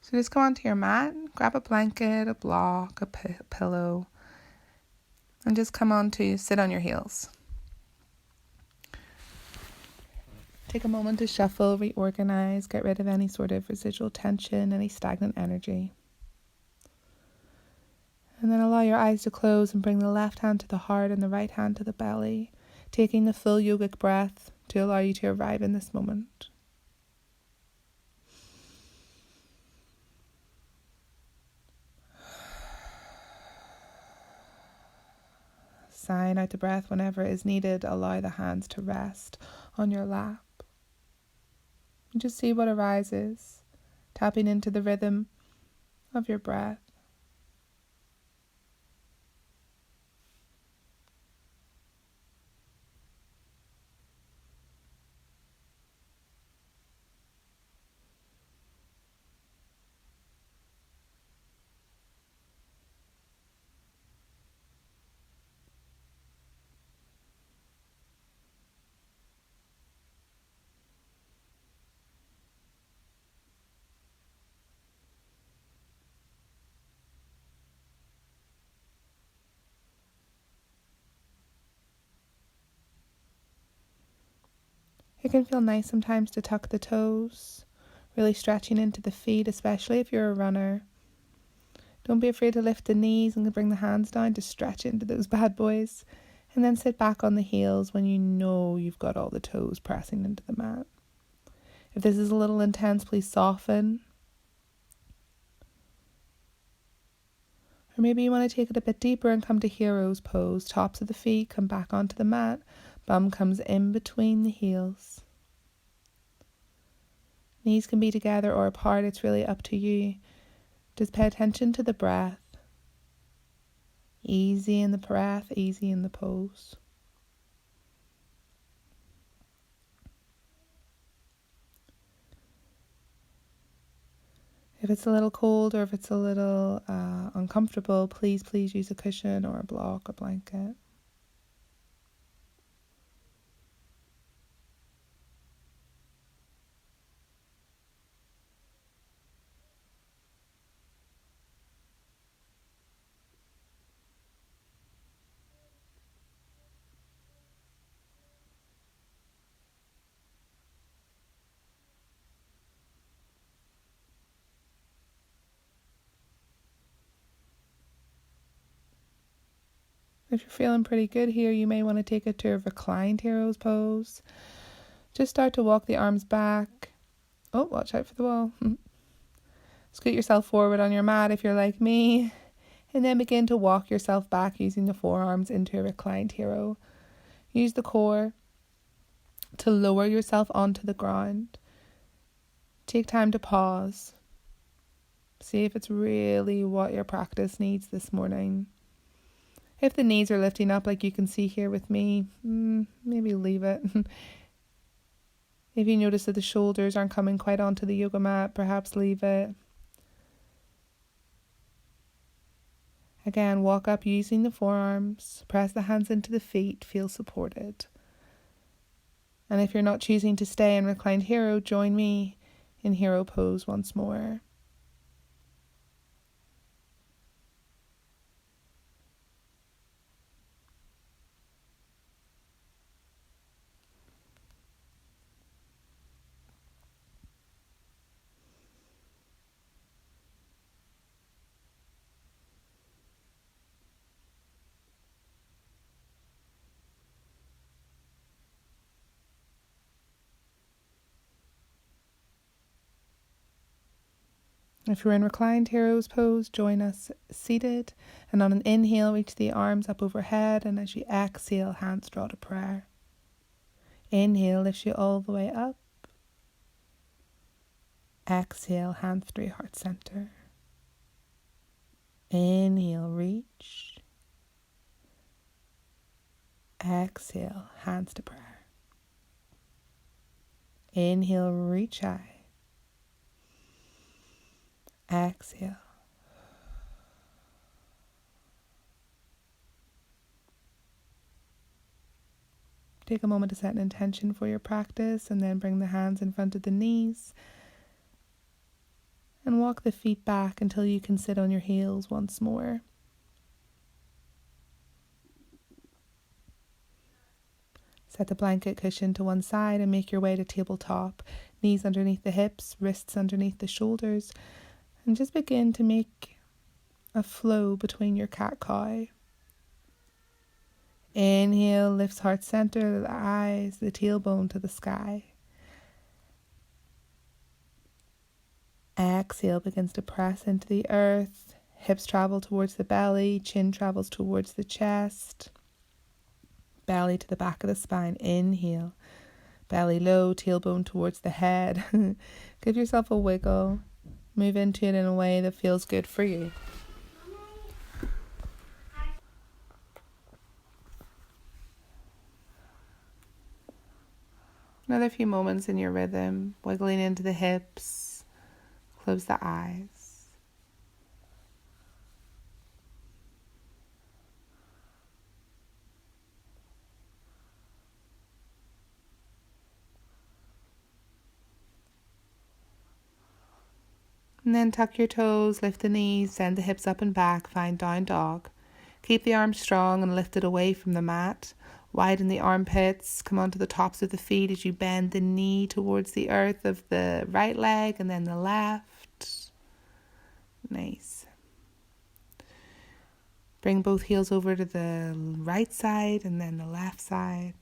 So just come onto your mat, grab a blanket, a block, a pillow, and just come on to sit on your heels. Take a moment to shuffle, reorganize, get rid of any sort of residual tension, any stagnant energy. And then allow your eyes to close and bring the left hand to the heart and the right hand to the belly, taking the full yogic breath to allow you to arrive in this moment. Sign out the breath whenever is needed. Allow the hands to rest on your lap. And just see what arises, tapping into the rhythm of your breath. It can feel nice sometimes to tuck the toes, really stretching into the feet, especially if you're a runner. Don't be afraid to lift the knees and bring the hands down to stretch into those bad boys. And then sit back on the heels when you know you've got all the toes pressing into the mat. If this is a little intense, please soften. Or maybe you want to take it a bit deeper and come to hero's pose. Tops of the feet come back onto the mat. Bum comes in between the heels. Knees can be together or apart. It's really up to you. Just pay attention to the breath. Easy in the breath, easy in the pose. If it's a little cold or if it's a little uncomfortable, please use a cushion or a block or blanket. If you're feeling pretty good here, you may want to take it to a reclined hero's pose. Just start to walk the arms back. Oh, watch out for the wall. Scoot yourself forward on your mat if you're like me. And then begin to walk yourself back using the forearms into a reclined hero. Use the core to lower yourself onto the ground. Take time to pause. See if it's really what your practice needs this morning. If the knees are lifting up like you can see here with me, maybe leave it. If you notice that the shoulders aren't coming quite onto the yoga mat, perhaps leave it. Again, walk up using the forearms. Press the hands into the feet. Feel supported. And if you're not choosing to stay in reclined hero, join me in hero pose once more. If you're in reclined hero's pose, join us seated, and on an inhale, reach the arms up overhead, and as you exhale, hands draw to prayer. Inhale lifts you all the way up. Exhale, hands to your heart center. Inhale, reach. Exhale, hands to prayer. Inhale, reach high. Exhale. Take a moment to set an intention for your practice and then bring the hands in front of the knees. And walk the feet back until you can sit on your heels once more. Set the blanket cushion to one side and make your way to tabletop. Knees underneath the hips, wrists underneath the shoulders. And just begin to make a flow between your cat-cow. Inhale, lifts heart center, the eyes, the tailbone to the sky. Exhale, begins to press into the earth. Hips travel towards the belly, chin travels towards the chest. Belly to the back of the spine. Inhale. Belly low, tailbone towards the head. Give yourself a wiggle. Move into it in a way that feels good for you. Another few moments in your rhythm, wiggling into the hips. Close the eyes. And then tuck your toes, lift the knees, send the hips up and back, find down dog. Keep the arms strong and lifted away from the mat. Widen the armpits, come onto the tops of the feet as you bend the knee towards the earth of the right leg and then the left. Nice. Bring both heels over to the right side and then the left side.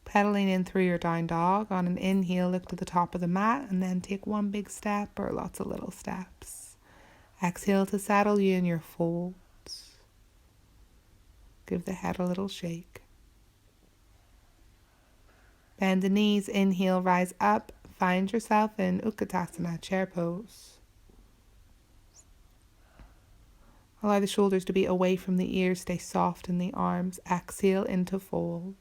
Pedaling in through your down dog. On an inhale, look to the top of the mat and then take one big step or lots of little steps. Exhale to settle you in your folds. Give the head a little shake. Bend the knees, inhale, rise up. Find yourself in Utkatasana, chair pose. Allow the shoulders to be away from the ears, stay soft in the arms. Exhale into fold.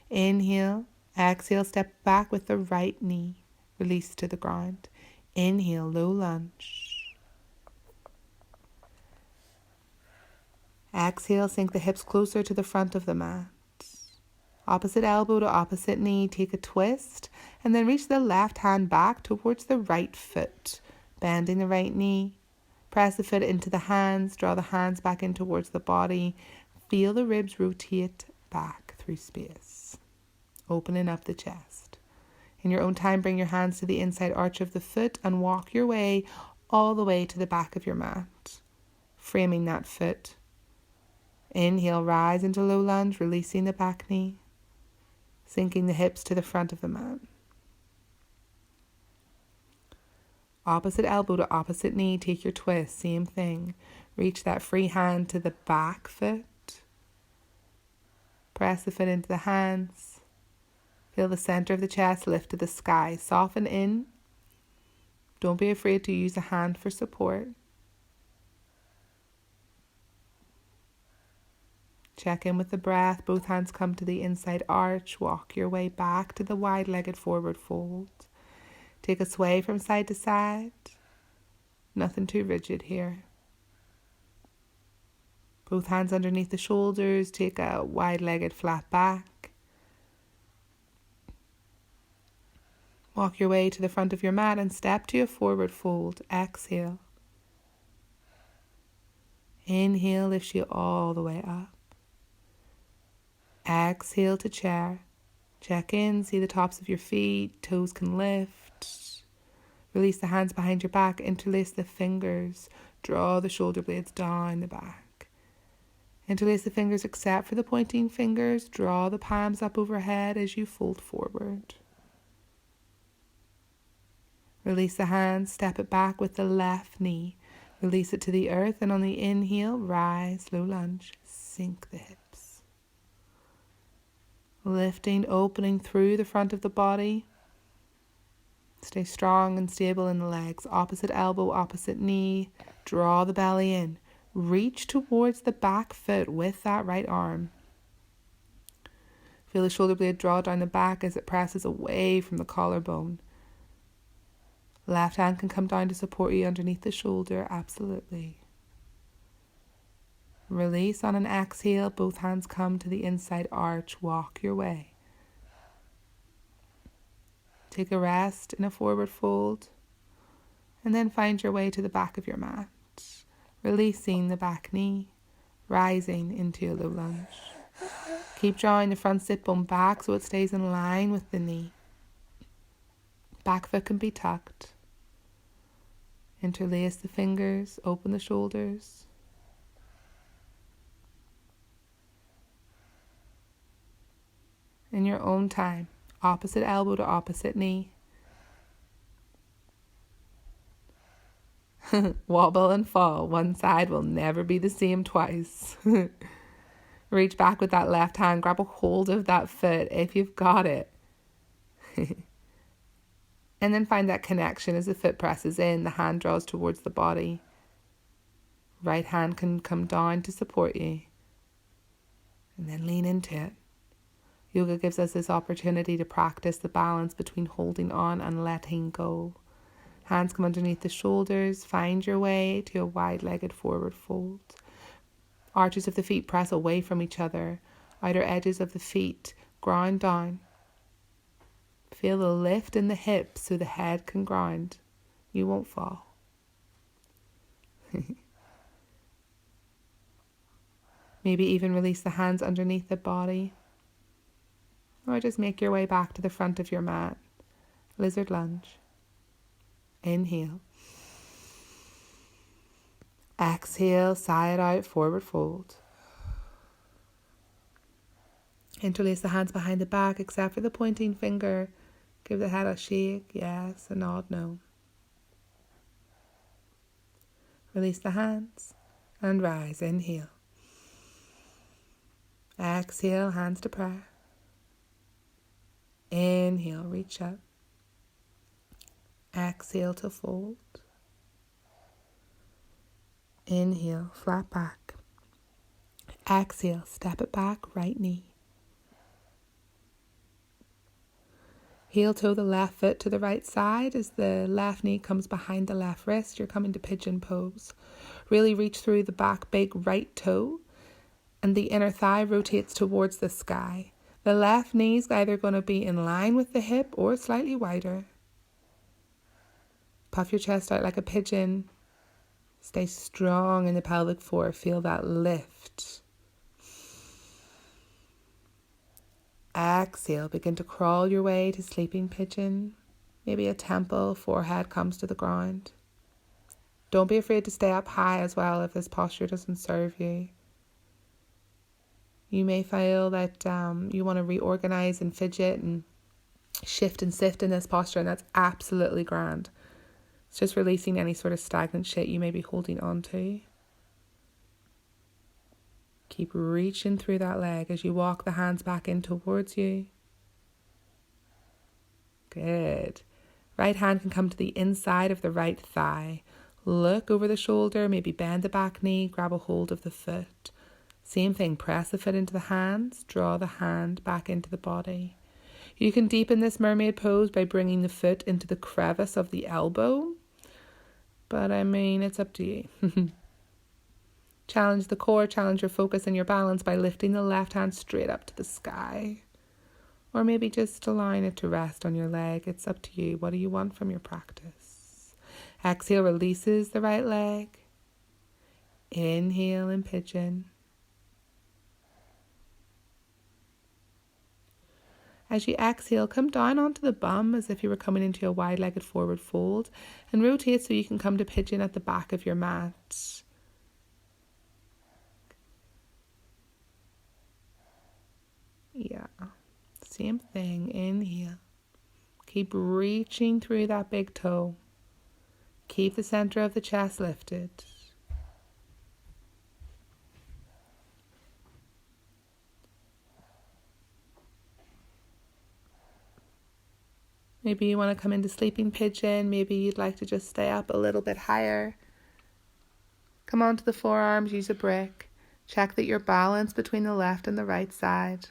Inhale, exhale, step back with the right knee, release to the ground. Inhale, low lunge. Exhale, sink the hips closer to the front of the mat. Opposite elbow to opposite knee, take a twist, and then reach the left hand back towards the right foot, bending the right knee. Press the foot into the hands, draw the hands back in towards the body. Feel the ribs rotate back through space, opening up the chest. In your own time, bring your hands to the inside arch of the foot and walk your way all the way to the back of your mat, framing that foot. Inhale, rise into low lunge, releasing the back knee, sinking the hips to the front of the mat. Opposite elbow to opposite knee, take your twist, same thing. Reach that free hand to the back foot. Press the foot into the hands. Feel the center of the chest lift to the sky. Soften in. Don't be afraid to use a hand for support. Check in with the breath. Both hands come to the inside arch. Walk your way back to the wide-legged forward fold. Take a sway from side to side. Nothing too rigid here. Both hands underneath the shoulders. Take a wide-legged flat back. Walk your way to the front of your mat and step to a forward fold. Exhale. Inhale lifts you all the way up. Exhale to chair. Check in, see the tops of your feet, toes can lift. Release the hands behind your back, interlace the fingers, draw the shoulder blades down the back. Interlace the fingers except for the pointing fingers, draw the palms up overhead as you fold forward. Release the hands, step it back with the left knee. Release it to the earth and on the inhale, rise, low lunge, sink the hips. Lifting, opening through the front of the body. Stay strong and stable in the legs. Opposite elbow, opposite knee. Draw the belly in. Reach towards the back foot with that right arm. Feel the shoulder blade draw down the back as it presses away from the collarbone. Left hand can come down to support you underneath the shoulder. Absolutely. Release on an exhale. Both hands come to the inside arch. Walk your way. Take a rest in a forward fold, and then find your way to the back of your mat, releasing the back knee, rising into a low lunge. Keep drawing the front sit bone back so it stays in line with the knee. Back foot can be tucked. Interlace the fingers, open the shoulders. In your own time, opposite elbow to opposite knee. Wobble and fall. One side will never be the same twice. Reach back with that left hand. Grab a hold of that foot if you've got it. And then find that connection as the foot presses in. The hand draws towards the body. Right hand can come down to support you. And then lean into it. Yoga gives us this opportunity to practice the balance between holding on and letting go. Hands come underneath the shoulders. Find your way to a wide-legged forward fold. Arches of the feet press away from each other. Outer edges of the feet ground down. Feel the lift in the hips so the head can ground. You won't fall. Maybe even release the hands underneath the body. Or just make your way back to the front of your mat. Lizard lunge. Inhale. Exhale, sigh it out, forward fold. Interlace the hands behind the back except for the pointing finger. Give the head a shake, yes, a nod, no. Release the hands and rise. Inhale. Exhale, hands to prayer. Inhale, reach up. Exhale to fold. Inhale, flat back. Exhale, step it back, right knee. Heel toe the left foot to the right side as the left knee comes behind the left wrist. You're coming to pigeon pose. Really reach through the back big right toe and the inner thigh rotates towards the sky. The left knee is either going to be in line with the hip or slightly wider. Puff your chest out like a pigeon. Stay strong in the pelvic floor. Feel that lift. Exhale. Begin to crawl your way to sleeping pigeon. Maybe a temple, forehead comes to the ground. Don't be afraid to stay up high as well if this posture doesn't serve you. You may feel that you want to reorganize and fidget and shift and sift in this posture, and that's absolutely grand. It's just releasing any sort of stagnant shit you may be holding on to. Keep reaching through that leg as you walk the hands back in towards you. Good. Right hand can come to the inside of the right thigh. Look over the shoulder, maybe bend the back knee, grab a hold of the foot. Same thing, press the foot into the hands, draw the hand back into the body. You can deepen this mermaid pose by bringing the foot into the crevice of the elbow. But I mean, it's up to you. Challenge the core, challenge your focus and your balance by lifting the left hand straight up to the sky. Or maybe just allowing it to rest on your leg. It's up to you. What do you want from your practice? Exhale, releases the right leg. Inhale in pigeon. As you exhale, come down onto the bum as if you were coming into a wide-legged forward fold and rotate so you can come to pigeon at the back of your mat. Yeah, same thing. Inhale. Keep reaching through that big toe. Keep the center of the chest lifted. Maybe you want to come into sleeping pigeon. Maybe you'd like to just stay up a little bit higher. Come onto the forearms, use a brick. Check that you're balanced between the left and the right side.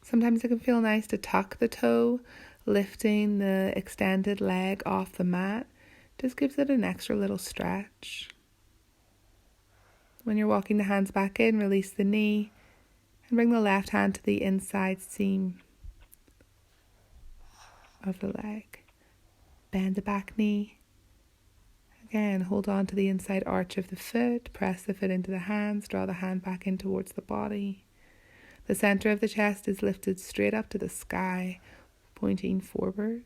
Sometimes it can feel nice to tuck the toe, lifting the extended leg off the mat. Just gives it an extra little stretch. When you're walking the hands back in, release the knee and bring the left hand to the inside seam of the leg. Bend the back knee. Again, hold on to the inside arch of the foot. Press the foot into the hands. Draw the hand back in towards the body. The center of the chest is lifted straight up to the sky, pointing forwards.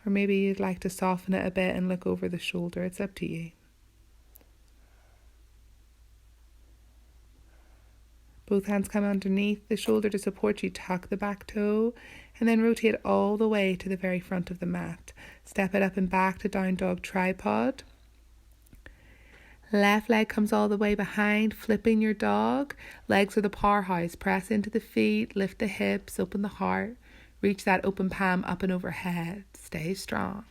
Or maybe you'd like to soften it a bit and look over the shoulder. It's up to you. Both hands come underneath the shoulder to support you. Tuck the back toe and then rotate all the way to the very front of the mat. Step it up and back to down dog tripod. Left leg comes all the way behind, flipping your dog. Legs are the powerhouse. Press into the feet, lift the hips, open the heart. Reach that open palm up and overhead. Stay strong.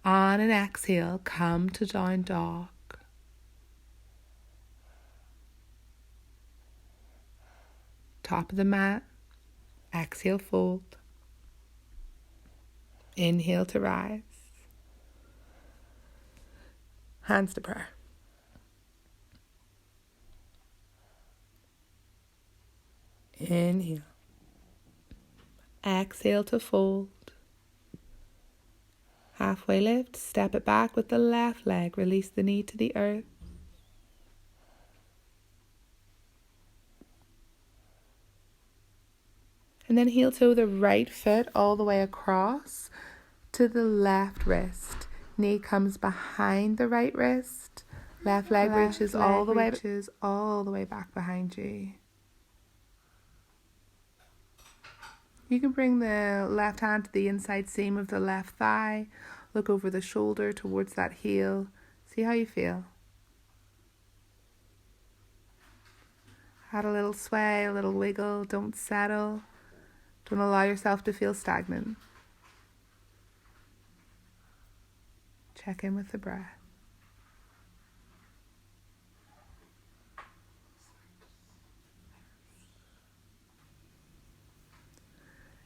On an exhale, come to down dog. Top of the mat. Exhale, fold. Inhale to rise. Hands to prayer. Inhale. Exhale to fold. Halfway lift, step it back with the left leg. Release the knee to the earth. And then heel toe the right foot all the way across to the left wrist. Knee comes behind the right wrist. Left leg reaches all the way back behind you. You can bring the left hand to the inside seam of the left thigh. Look over the shoulder towards that heel. See how you feel. Add a little sway, a little wiggle. Don't settle. Don't allow yourself to feel stagnant. Check in with the breath.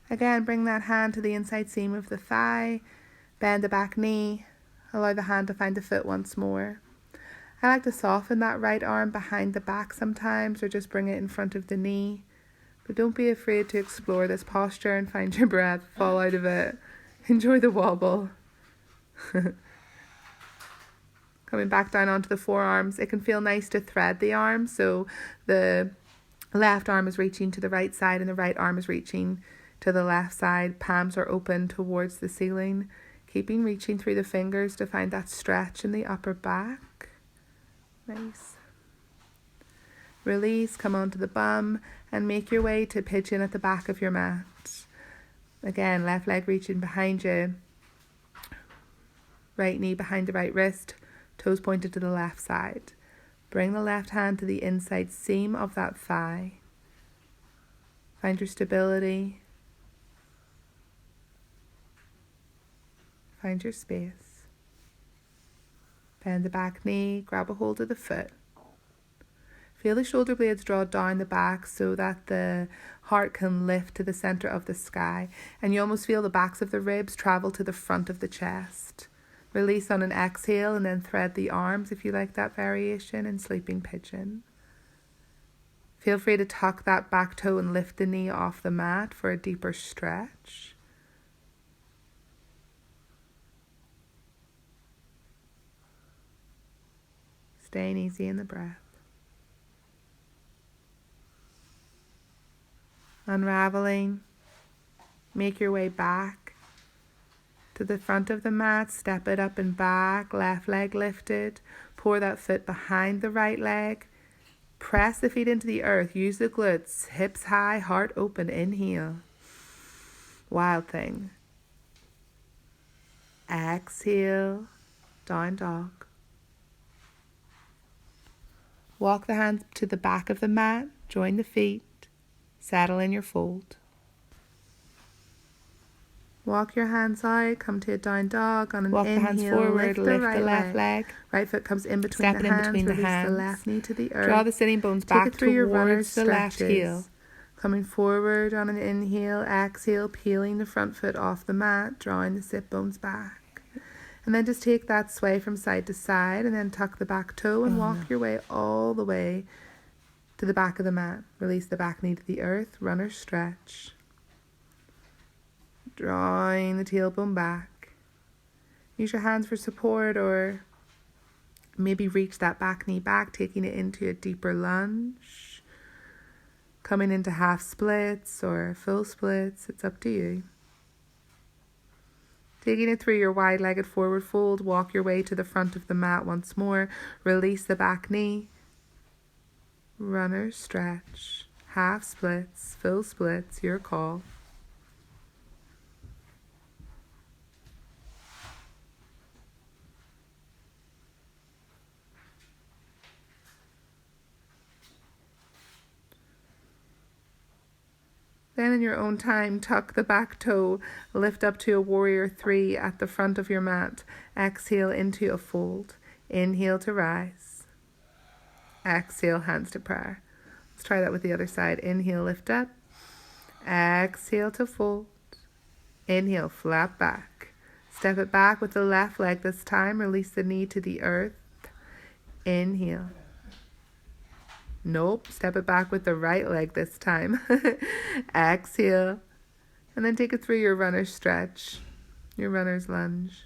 Again, bring that hand to the inside seam of the thigh. Bend the back knee. Allow the hand to find the foot once more. I like to soften that right arm behind the back sometimes, or just bring it in front of the knee. But don't be afraid to explore this posture and find your breath. Fall out of it. Enjoy the wobble. Coming back down onto the forearms, it can feel nice to thread the arms. So the left arm is reaching to the right side and the right arm is reaching to the left side. Palms are open towards the ceiling. Keeping reaching through the fingers to find that stretch in the upper back. Nice. Release, come onto the bum and make your way to pigeon at the back of your mat. Again, left leg reaching behind you. Right knee behind the right wrist. Toes pointed to the left side. Bring the left hand to the inside seam of that thigh. Find your stability. Find your space. Bend the back knee, grab a hold of the foot. Feel the shoulder blades draw down the back so that the heart can lift to the center of the sky. And you almost feel the backs of the ribs travel to the front of the chest. Release on an exhale and then thread the arms if you like that variation in sleeping pigeon. Feel free to tuck that back toe and lift the knee off the mat for a deeper stretch. Staying easy in the breath. Unraveling. Make your way back to the front of the mat. Step it up and back. Left leg lifted. Pour that foot behind the right leg. Press the feet into the earth. Use the glutes. Hips high, heart open. Inhale. Wild thing. Exhale. Down dog. Walk the hands to the back of the mat. Join the feet. Settle in your fold. Walk your hands out, come to a down dog. On an Walk the inhale, hands forward, lift the lift the left leg. Right foot comes in between Stepping the in hands, between the release hands. the left knee to the earth. Draw the sitting bones Take back it through your runner's towards the left heel. Coming forward on an inhale, exhale, peeling the front foot off the mat, drawing the sit bones back. And then just take that sway from side to side and then tuck the back toe and walk your way all the way to the back of the mat. Release the back knee to the earth, runner stretch. Drawing the tailbone back. Use your hands for support or maybe reach that back knee back, taking it into a deeper lunge. Coming into half splits or full splits, it's up to you. Taking it through your wide-legged forward fold, walk your way to the front of the mat once more. Release the back knee. Runner stretch. Half splits, full splits, your call. Then in your own time, tuck the back toe, lift up to a warrior 3 at the front of your mat. Exhale into a fold. Inhale to rise. Exhale, hands to prayer. Let's try that with the other side. Inhale, lift up. Exhale to fold. Inhale, flat back. Step it back with the left leg this time. Release the knee to the earth. Inhale. Nope, step it back with the right leg this time. Exhale. And then take it through your runner's stretch, your runner's lunge.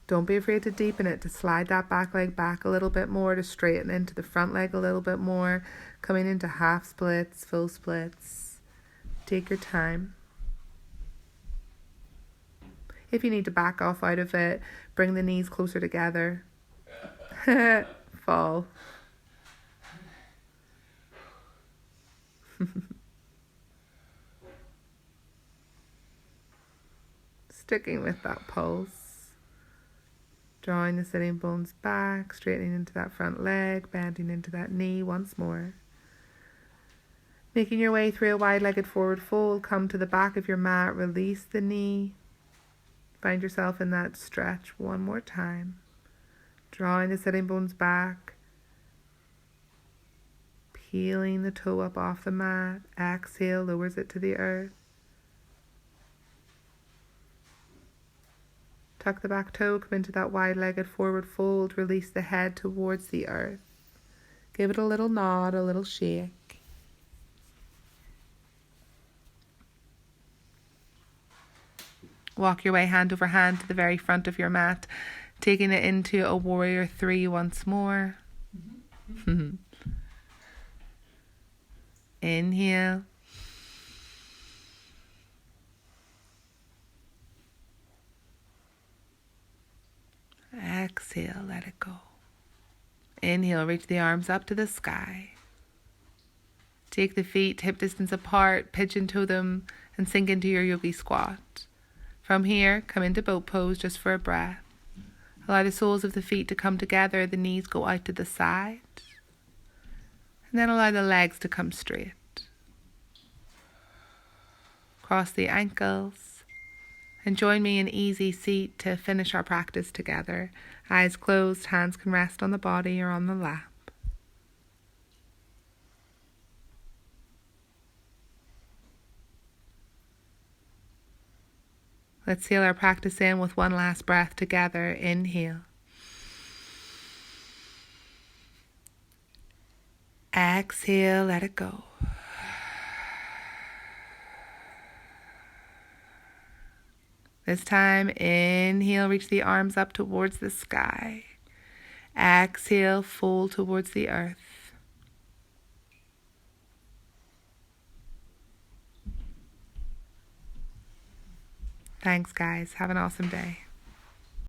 Don't be afraid to deepen it, to slide that back leg back a little bit more, to straighten into the front leg a little bit more, coming into half splits, full splits. Take your time. If you need to back off out of it, bring the knees closer together. Fall. Sticking with that pulse. Drawing the sitting bones back, straightening into that front leg, bending into that knee once more. Making your way through a wide-legged forward fold, come to the back of your mat, release the knee. Find yourself in that stretch one more time. Drawing the sitting bones back. Peeling the toe up off the mat. Exhale, lowers it to the earth. Tuck the back toe, come into that wide-legged forward fold. Release the head towards the earth. Give it a little nod, a little shake. Walk your way hand over hand to the very front of your mat, taking it into a warrior 3 once more. Inhale. Exhale, let it go. Inhale, reach the arms up to the sky. Take the feet hip distance apart, pigeon toe them, and sink into your yogi squat. From here, come into boat pose just for a breath. Allow the soles of the feet to come together, the knees go out to the side. And then allow the legs to come straight. Cross the ankles. And join me in easy seat to finish our practice together. Eyes closed, hands can rest on the body or on the lap. Let's seal our practice in with one last breath together. Inhale. Exhale, let it go. This time, inhale, reach the arms up towards the sky. Exhale, fold towards the earth. Thanks, guys. Have an awesome day.